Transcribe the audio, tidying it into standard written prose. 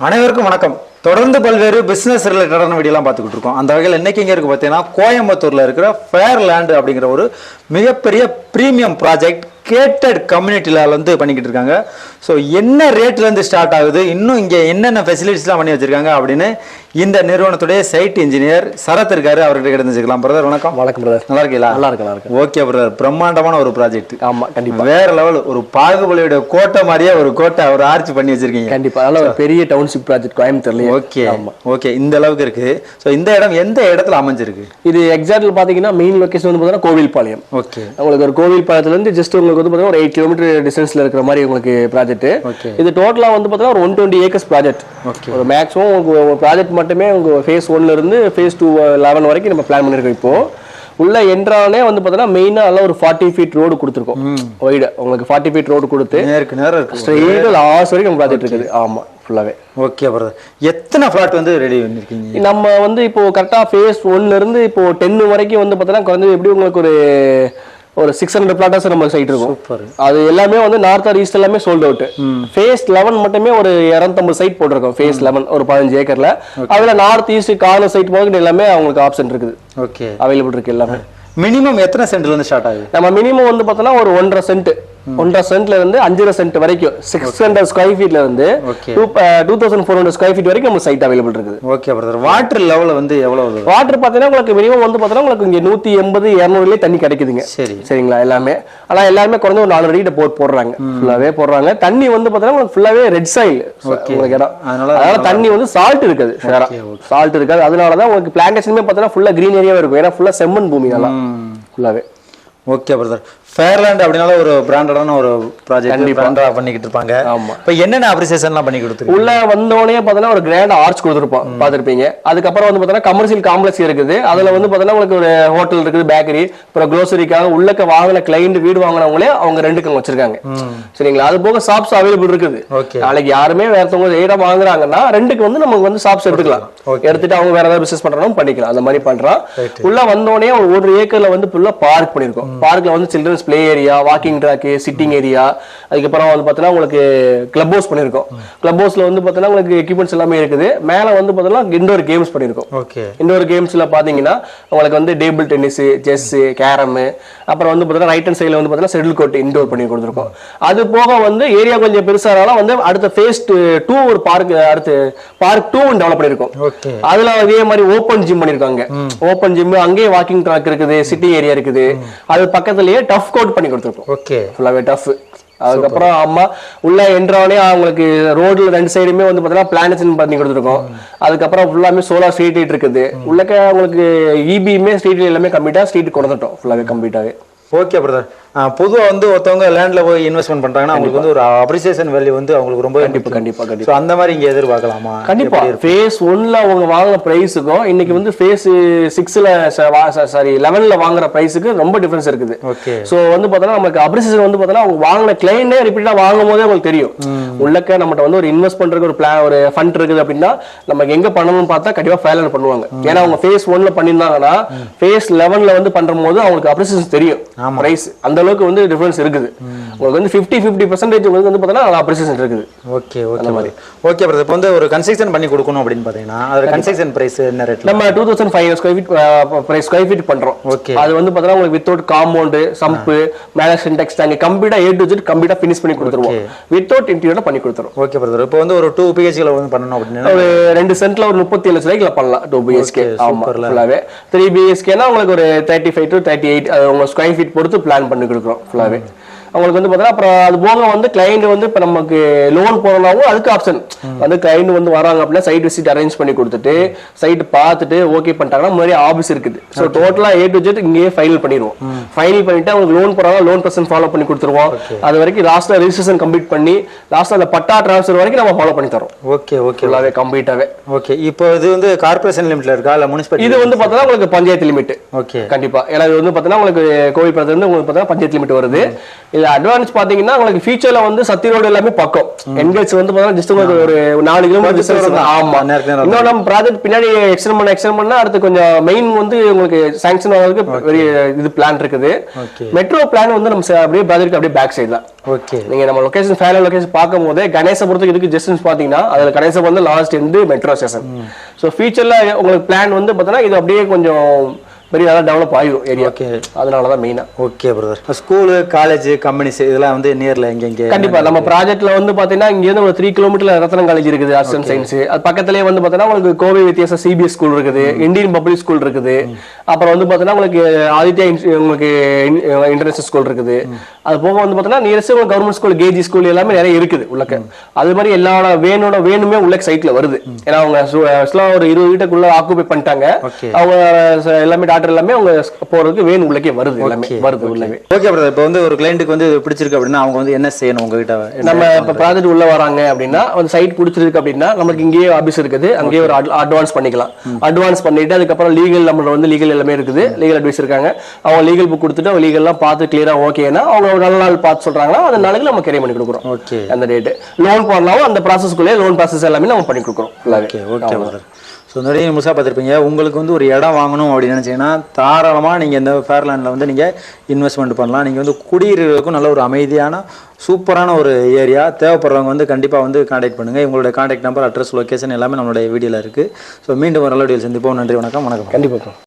அனைவருக்கும் வணக்கம். தொடர்ந்து பல்வேறு பிசினஸ் ரிலேட்டடான வீடியோலாம் பார்த்துக்கிட்டு இருக்கோம். அந்த வகையில் இன்னைக்கு இங்கே இருக்கு பார்த்தீங்கன்னா கோயம்புத்தூர்ல இருக்கிற ஃபேர்லேண்ட் அப்படிங்கிற ஒரு மிகப்பெரிய ப்ரீமியம் ப்ராஜெக்ட் கேட்டட் கம்யூனிட்டியில் வந்து பண்ணிக்கிட்டு இருக்காங்க. ஸோ என்ன ரேட்லேருந்து ஸ்டார்ட் ஆகுது, இன்னும் இங்கே என்னென்ன ஃபெசிலிட்டிஸ்லாம் பண்ணி வச்சிருக்காங்க அப்படின்னு இந்த நிறுவனத்துடைய சைட் இன்ஜினியர் சரத் இருக்காரு, அவர்கிட்ட கிடந்துச்சுக்கலாம். பிரதர் வணக்கம். வணக்கம் பிரதர். நல்லா இருக்கீங்களா? நல்லா இருக்கு. ஓகே பிரதர், பிரம்மாண்டமான ஒரு ப்ராஜெக்ட். ஆமா கண்டிப்பா, வேற லெவல். ஒரு பாகுபலியோட கோட்டை மாதிரியே ஒரு கோட்டை ஒரு ஆர்ச் பண்ணி வச்சிருக்கீங்க. கண்டிப்பா நல்ல ஒரு பெரிய டவுன்ஷிப் ப்ராஜெக்ட் கோயம்புத்தூர்ல. ஓகே ஓகே, இந்த அளவுக்கு இருக்கு. ஸோ இந்த இடம் எந்த இடத்துல அமைஞ்சிருக்கு? இது எக்ஸாக்ட்ல பாத்தீங்கன்னா மெயின் லொகேஷன் வந்து பாத்தீங்கன்னா கோவில்பாளையம். ஓகே, உங்களுக்கு ஒரு கோவில்பாளையத்துல இருந்து ஜஸ்ட் உங்களுக்கு வந்து பாத்தீங்கன்னா ஒரு 8 கிலோமீட்டர் டிஸ்டன்ஸ்ல இருக்கிற மாதிரி உங்களுக்கு ப்ராஜெக்ட். இது டோட்டலா வந்து பாத்தீங்கன்னா ஒரு 120 ஏக்கர்ஸ் ப்ராஜெக்ட். ஒரு மேக்ஸிமம் உங்களுக்கு ப்ராஜெக்ட் மட்டுமே உங்க ஃபேஸ் 1ல இருந்து ஃபேஸ் 2 11 வரைக்கும் நம்ம பிளான் பண்ணிருக்கோம். இப்போ உள்ள என்ட்ரானே வந்து பாத்தீங்கன்னா மெயினா எல்லாம் ஒரு 40 ஃபீட் ரோடு கொடுத்துருக்கோம். வைடு உங்களுக்கு 40 ஃபீட் ரோடு கொடுத்து நேருக்கு நேரா இருக்கு, ஸ்ட்ரெயிட் லாஸ்ட் வரைக்கும் ப்ராஜெக்ட் இருக்குது. ஆமா ஃபுல்லாவே. ஓகே பிரதர், எத்தனை ஃபிளாட் வந்து ரெடி பண்ணிருக்கீங்க? நம்ம வந்து இப்போ கரெக்டா ஃபேஸ் 1ல இருந்து இப்போ 10 வரைக்கும் வந்து பாத்தீங்கன்னா குறைஞ்சது எப்படி உங்களுக்கு ஒரு 600 பிளாட்டர்ஸ் நம்ம சைட் இருக்கும். அது எல்லாமே வந்து நார்த் ஆர் ஈஸ்ட் எல்லாமே சோல்ட் அவுட். ஃபேஸ் 11 மட்டுமே ஒரு 250 சைட் போட்டிருக்கோம். ஃபேஸ் 11 ஒரு 15 ஏக்கர்ல. அதுல நார்த் ஈஸ்ட் கார்னர் சைட் போக எல்லாமே அவங்களுக்கு ஆப்ஷன் இருக்குது. ஓகே, அவைலபிள் இருக்கு எல்லாமே. மினிமம் எத்தனை சென்ட்ல இருந்து ஸ்டார்ட் ஆகுது? நம்ம மினிமம் வந்து பார்த்தோம்னா ஒரு 1.5 சென்ட்ல இருந்து 5.5 சென்ட் வரைக்கும் 600 ஸ்கொயர் ஃபீட்ல இருந்து 2400 ஸ்கொயர் ஃபீட் வரைக்கும் நம்ம சைட் அவைலபிள் இருக்குது. ஓகே பிரதர், வாட்டர் லெவல் வந்து எவ்வளவு? வாட்டர் பார்த்தீங்கன்னா உங்களுக்கு மினிமம் வந்து பார்த்தீங்கன்னா உங்களுக்கு இங்க 180 200 தண்ணி கிடைக்குதுங்க. சரிங்களா? எல்லாமே ஆனா எல்லாருமே குறைஞ்ச ஒரு 4 அடி போடுறாங்க. ஃபுல்லாவே போடுறாங்க. தண்ணி வந்து பார்த்தீங்கன்னா உங்களுக்கு ஃபுல்லாவே ரெட் சாயில் உங்களுக்கு இடம். அதனால தண்ணி வந்து சால்ட் இருக்காது, சால்ட் இருக்காது. அதனாலதான் உங்களுக்கு பிளான்டேஷனுமே பார்த்தீங்கன்னா ஃபுல்லா கிரீன் ஏரியாவே இருக்கும். ஏன்னா ஃபுல்லா செம்மண் பூமி நல்லா ஃபுல்லாவே. ஓகே பிரதர், ஃபேர்லேண்ட் அப்படினால ஒரு பிராண்டடான ஒரு ப்ராஜெக்ட் பிராண்டா பண்ணிக்கிட்டு இருப்பாங்க. ஆமா, இப்போ என்னென்ன அப்ரிசியேஷன்லாம் பண்ணி கொடுத்துருக்கீங்க? உள்ள வந்தோடனே பார்த்தீங்கன்னா ஒரு கிராண்ட் ஆர்ச் கொடுத்துருப்போம், பார்த்துருப்பீங்க. அதுக்கப்புறம் வந்து பார்த்தீங்கன்னா கமர்ஷியல் காம்ப்ளெக்ஸ் இருக்குது. அதுல வந்து பார்த்தீங்கன்னா உங்களுக்கு ஒரு ஹோட்டல் இருக்குது, பேக்கரி, அப்புறம் க்ளோசரிக்காக உள்ளக்க வாங்கின கிளைண்ட் வீடு வாங்கினவங்களே அவங்க ரெண்டுக்கு வச்சிருக்காங்க. சரிங்களா? அது போக ஷாப்ஸ் அவைலபிள் இருக்குது. நாளைக்கு யாருமே வேறவங்க இடம் வாங்குறாங்கன்னா ரெண்டுக்கு வந்து நமக்கு வந்து ஷாப்ஸ் எடுத்துக்கலாம். எடுத்துட்டு அவங்க வேற ஏதாவது பிசினஸ் பண்றோம் பண்ணிக்கலாம். அந்த மாதிரி பண்றோம். உள்ள வந்தோடனே ஒரு ஏக்கர்ல வந்து ஃபுல்லா பார்க் பண்ணிருக்கோம். பார்க்ல வந்து children's play area, walking track, sitting area, அதுக்கப்புறம் வந்து பார்த்தீங்கன்னா உங்களுக்கு கிளப் ஹவுஸ் பண்ணிருக்கோம். கிளப் ஹவுஸ்ல வந்து பார்த்தீங்கன்னா உங்களுக்கு எக்யூப்மெண்ட்ஸ் எல்லாமே இருக்குது. மேல வந்து பார்த்தீங்கன்னா இண்டோர் கேம்ஸ் பண்ணிருக்கோம். இண்டோர் கேம்ஸ்ல பாத்தீங்கன்னா உங்களுக்கு வந்து டேபிள் டென்னிஸ், செஸ், கேரம், அப்புறம் வந்து பார்த்தீங்கன்னா ரைட் ஹேண்ட் சைடுல வந்து பார்த்தீங்கன்னா செட்டில் கோர்ட் இண்டோர் பண்ணி கொடுத்துருக்கோம். அது போக வந்து ஏரியா கொஞ்சம் பெருசானாலும் வந்து அடுத்த ஃபேஸ் 2 ஒரு பார்க், அடுத்து பார்க் 2 டெவலப் பண்ணிருக்கோம். அதுல அதே மாதிரி ஓப்பன் ஜிம் பண்ணிருக்காங்க. ஓப்பன் ஜிம், அங்கேயே வாக்கிங் ட்ராக் இருக்குது, சிட்டிங் ஏரியா இருக்குது. அது பக்கத்துலயே டஃப் கோட் பண்ணி கொடுத்துருக்கோம். ஓகே, ஃபுல்லாவே டஃப். அதுக்கப்புறம் அம்மா உள்ள என்ட்ரானே அவங்களுக்கு ரோட்ல 2 சைடுமே வந்து பாத்தீங்கன்னா பிளான்டேஷன் பண்ணி கொடுத்துருக்கோம். அதுக்கப்புறம் ஃபுல்லாமே சோலார் ஸ்ட்ரீட் லைட் இருக்குது. உள்ளக்க உங்களுக்கு இபியுமே ஸ்ட்ரீட் எல்லாமே கம்ப்ளீட்டா ஸ்ட்ரீட் கொடுத்துட்டோம். ஃபுல்லாவே கம்ப்ளீட்டாவே. ஓகே பிரதர், பொதுவாக வந்து ஒருத்தவங்க லேண்ட்ல போய் இன்வெஸ்ட்மெண்ட் பண்றாங்கன்னா அவங்களுக்கு வந்து ஒரு அப்ரிசியேஷன் வேல்யூ வந்து அவங்களுக்கு ரொம்ப கண்டிப்பா அந்த மாதிரி இங்க எதிர்பார்க்கலாமா? கண்டிப்பா. ஃபேஸ் 1ல அவங்க வாங்குற பிரைஸுக்கும் இன்னைக்கு வந்து ஃபேஸ் 6ல சாரி 11ல வாங்குற பிரைஸுக்கு ரொம்ப டிஃபரன்ஸ் இருக்குது. சோ வந்து பார்த்தோன்னா நமக்கு அப்ரிசியேஷன் வந்து பார்த்தோன்னா அவங்க வாங்கின கிளைண்டே ரிப்பீட்டா வாங்கும் போதே உங்களுக்கு தெரியும். உள்ளக்க நம்மகிட்ட வந்து ஒரு இன்வெஸ்ட் பண்றதுக்கு ஒரு பிளான், ஒரு ஃபண்ட் இருக்குது அப்படின்னா நமக்கு எங்க பண்ணணும்னு பார்த்தா கண்டிப்பா ஃபேர்லேண்ட் பண்ணுவாங்க. ஏன்னா அவங்க ஃபேஸ் 1ல பண்ணியிருந்தாங்கன்னா ஃபேஸ் 11ல வந்து பண்ற போது அவங்களுக்கு அப்ரிசியேஷன் தெரியும். பிரைஸ் அந்த அளவுக்கு வந்து டிஃபரன்ஸ் இருக்குது. உங்களுக்கு வந்து 50% உங்களுக்கு வந்து பார்த்தீங்கன்னா அப்ரிசியேஷன் இருக்குது. ஓகே ஓகே மாதிரி. ஓகே பிரதர், இப்போ வந்து ஒரு கன்ஸ்ட்ரக்ஷன் பண்ணி கொடுக்கணும் அப்படின்னு பார்த்தீங்கன்னா அதோட கன்ஸ்ட்ரக்ஷன் பிரைஸ் என்ன ரேட்? நம்ம 2500 ஸ்கொயர் ஃபீட் பண்றோம். ஓகே, அது வந்து பார்த்தீங்கன்னா உங்களுக்கு வித்தவுட் காம்பவுண்ட், சம்ப், மேல சின்டெக்ஸ் டேங்க் கம்ப்ளீட்டா A to Z கம்ப்ளீட்டா ஃபினிஷ் பண்ணி கொடுத்துருவோம். வித்தவுட் இன்டீரியர் பண்ணி கொடுத்துருவோம். ஓகே பிரதர், இப்போ வந்து ஒரு 2 BHK வந்து பண்ணணும் அப்படின்னா ஒரு 2 சென்ட்ல ஒரு 37 லட்சம் ரூபாய்க்கு பண்ணலாம் 2 BHK. ஆமா ஃபுல்லாவே. 3 BHK னா உங்களுக்கு ஒரு 35 to 38 உங்க ஸ்கொயர் ஃபீட் பொறுத்து பிளான் பண்ணி கொடுக்குறோம் ஃபுல்லாவே. அவங்களுக்கு வந்து பார்த்தீங்கன்னா அப்புறம் அது போக வந்து கிளைண்ட் வந்து இப்போ நமக்கு லோன் போறனாவும் அதுக்கு ஆப்ஷன் வந்து கிளைண்ட் வந்து வராங்க அப்படின்னா சைட் விசிட் அரேஞ்ச் பண்ணி கொடுத்துட்டு சைட் பார்த்துட்டு ஓகே பண்ணிட்டாங்கன்னா முன்னாடி ஆஃபீஸ் இருக்குது. ஸோ டோட்டலா A to Z இங்கேயே ஃபைனல் பண்ணிடுவோம். ஃபைனல் பண்ணிட்டு அவங்களுக்கு லோன் போறாங்க, லோன் பர்சன் ஃபாலோ பண்ணி கொடுத்துருவோம். அது வரைக்கும் லாஸ்ட்ல ரெஜிஸ்ட்ரேஷன் கம்ப்ளீட் பண்ணி லாஸ்ட்ல அந்த பட்டா டிரான்ஸ்ஃபர் வரைக்கும் நம்ம ஃபாலோ பண்ணி தரோம். ஓகே ஓகே, ஃபுல்லாவே கம்ப்ளீட்டாவே. ஓகே, இப்போ இது வந்து கார்பரேஷன் லிமிட்ல இருக்கா இல்ல முனிசிபாலிட்டி? இது வந்து பார்த்தா உங்களுக்கு பஞ்சாயத்து லிமிட். ஓகே, கண்டிப்பா. ஏன்னா இது வந்து பார்த்தீங்கன்னா உங்களுக்கு கோவில் பக்கத்துல இருந்து உங்களுக்கு பார்த்தா பஞ்சாயத்து லிமிட் வருது. இது இதுல அட்வான்ஸ் பாத்தீங்கன்னா உங்களுக்கு ஃபியூச்சர்ல வந்து சத்தி ரோடு எல்லாமே பக்கம் என்கேஜ் வந்து பாத்தீங்கன்னா ஜஸ்ட் ஒரு 4 கிலோமீட்டர் டிஸ்டன்ஸ். ஆமா, இன்னும் நம்ம ப்ராஜெக்ட் பின்னாடி எக்ஸ்டெண்ட் பண்ணா அடுத்து கொஞ்சம் மெயின் வந்து உங்களுக்கு சாங்ஷன் ஆகிறதுக்கு பெரிய இது பிளான் இருக்குது. மெட்ரோ பிளான் வந்து நம்ம அப்படியே ப்ராஜெக்ட் அப்படியே பேக் சைடு தான். ஓகே, நீங்க நம்ம லொகேஷன் ஃபேனல் லொகேஷன் பார்க்கும் போதே கணேசபுரத்துக்கு இதுக்கு டிஸ்டன்ஸ் பாத்தீங்கன்னா அதுல கணேசபுரம் வந்து last end metro station. So ஃபியூச்சர்ல உங்களுக்கு பிளான் வந்து பாத்தீங்கன்னா இது அப்படியே கொஞ்சம் பெரிய நல்லா டெவலப் ஆகிடும் ஏரியா. ஓகே, அதனால தான் மெயினா. Okay brother, school college companies இதெல்லாம் வந்து நியர்ல எங்க கண்டிப்பா நம்ம ப்ராஜெக்ட்ல வந்து பாத்தீங்கன்னா இங்க இருந்து ஒரு 3 கிலோமீட்டர்ல ரத்னம் காலேஜ் இருக்குது, ஆர்ட்ஸ் அண்ட் சயின்ஸ். அது பக்கத்துலயே வந்து பாத்தீங்கன்னா உங்களுக்கு கோவை வித்தியாச சிபிஎஸ் ஸ்கூல் இருக்குது, இந்தியன் பப்ளிக் ஸ்கூல் இருக்குது, அப்புறம் வந்து பாத்தீங்கன்னா உங்களுக்கு ஆதித்யா உங்களுக்கு இன்டர்நேஷனல் ஸ்கூல் இருக்குது. அது போக வந்து பாத்தீங்கன்னா nearest government school KG school எல்லாமே நிறைய இருக்குது உள்ளக்க. அது மாதிரி எல்லா வேணுமே உள்ள சைட்ல வருது. ஏன்னா அவங்க ஒரு 20 வீட்டுக்குள்ள ஆக்குபை பண்ணிட்டாங்க. அவங்க எல்லாமே எல்லாமே அவங்க போறதுக்கு வேணும் உள்ளே வருது, எல்லாமே வருது உள்ளவே. ஓகே பிரதர், இப்போ வந்து ஒரு கிளையண்ட்டுக்கு வந்து பிடிச்சிருக்கு அப்படின்னா அவங்க வந்து என்ன செய்யணும் உங்ககிட்ட? நம்ம இப்போ ப்ராஜெக்ட் உள்ள வராங்க அப்படின்னா அந்த சைட் பிடிச்சிருக்கு அப்படின்னா நமக்கு இங்கேயே ஆபீஸ் இருக்குது, அங்கேயே ஒரு அட்வான்ஸ் பண்ணிக்கலாம். அட்வான்ஸ் பண்ணிட்டு அதுக்கப்புறம் லீகல் நம்மளோட வந்து லீகல் எல்லாமே இருக்குது, லீகல் அட்வைஸ் இருக்காங்க. அவங்க லீகல் புக் கொடுத்துட்டு அவங்க லீகல்லாம் பார்த்து கிளியரா ஓகேன்னா அவங்க ஒரு நல்ல நாள் பார்த்து சொல்றாங்கன்னா அந்த நாளைக்கு நம்ம கிரைம் பண்ணி கொடுக்குறோம். ஓகே, அந்த டேட் லோன் போடலாம், அந்த ப்ராசஸ்க்குள்ளே லோன் ப்ராசஸ் எல்லாமே நம்ம பண்ணி கொடுக்குறோம். Okay okay brother. ஸோ நிறைய முழுசாக பார்த்துருப்பீங்க. உங்களுக்கு வந்து ஒரு இடம் வாங்கணும் அப்படின்னு நினச்சிங்கன்னா தாராளமாக நீங்கள் இந்த ஃபேர்லேண்டில் வந்து நீங்கள் இன்வெஸ்ட்மெண்ட் பண்ணலாம். நீங்கள் வந்து குடியிருக்கும் நல்ல ஒரு அமைதியான சூப்பரான ஒரு ஏரியா. தேவைப்படுறவங்க வந்து கண்டிப்பாக வந்து கான்டாக்ட் பண்ணுங்கள். இவங்களுடைய கான்டாக்ட் நம்பர், அட்ரஸ், லொக்கேஷன் எல்லாமே நம்மளுடைய வீடியோவில் இருக்குது. ஸோ மீண்டும் ஒரு நல்ல வீடியோ சந்திப்போம். நன்றி, வணக்கம். கண்டிப்பாக.